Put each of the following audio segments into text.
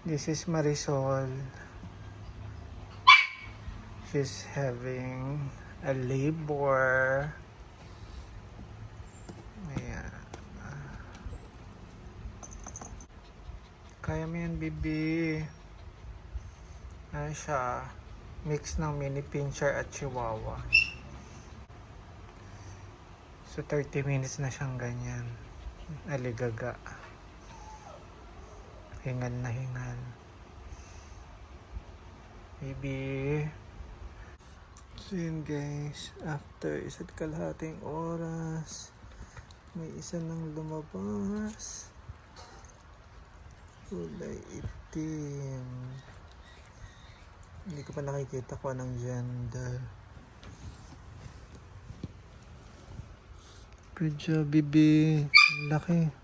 This is Marisol. She's having a labor. Ayan. Kaya mo yan, bibi. Ano siya? Mix ng mini pincher at chihuahua. So 30 minutes na siyang ganyan. Aligaga. Hingal na hingal. Baby. So yun guys, after isa't kalahating oras, may isa nang lumabas. Kulay itim. Hindi ko pa nakikita ko anong gender. Good job, baby. Laki.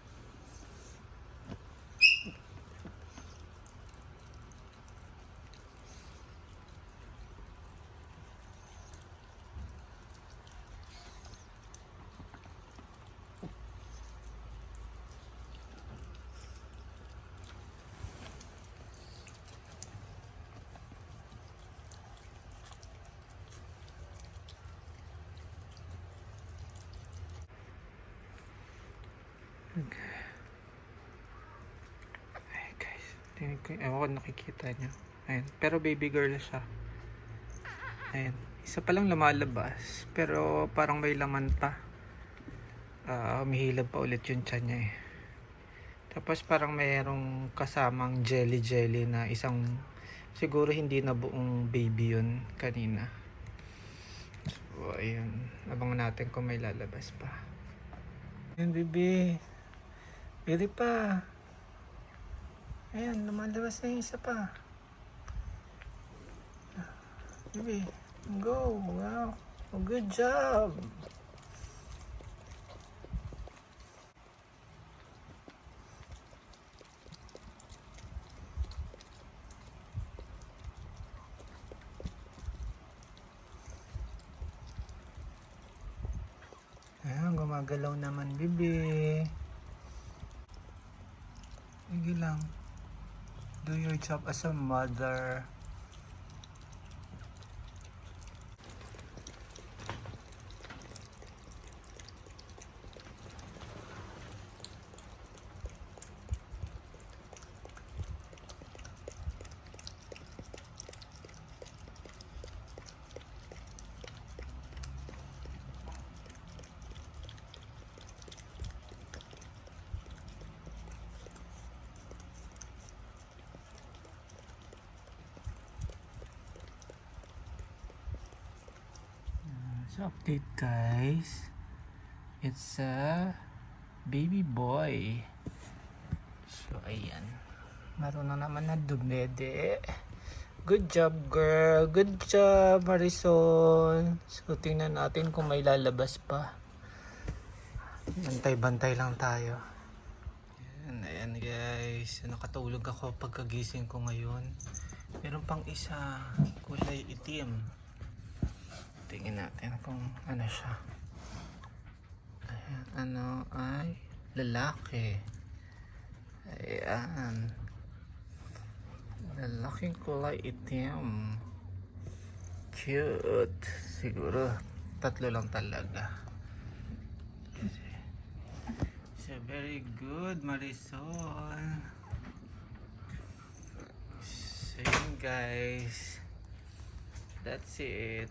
Okay. Ay guys, tingnan ko, ewan ko nakikita nyo. Ayan, pero baby girl siya. Ayan, isa pa lang lumalabas, pero parang may laman pa. Humihilab pa ulit yung tiyan niya eh. Tapos parang mayroong kasamang jelly na isang, siguro hindi na buong baby yun kanina. So ayun, abangan natin kung may lalabas pa. Ayan baby, pwede pa. Ayan, lumalabas na yung isa pa. Baby, go. Wow, good job. Ayan, gumagalaw naman, bibi. Sige lang. Do your job as a mother. So update guys, it's a baby boy. So ayan, marunong naman na dumede. Good job girl, good job Marisol. So tingnan natin kung may lalabas pa. Bantay-bantay lang tayo. Ayan guys, nakatulog ako pagkagising ko ngayon. Meron pang isa, kulay itim. Tingnan natin kung ano siya. Ayan, ano ay lalaki. Ayan. Lalaking kulay itim. Cute. Siguro tatlo lang talaga. So very good Marisol. So yun guys. That's it.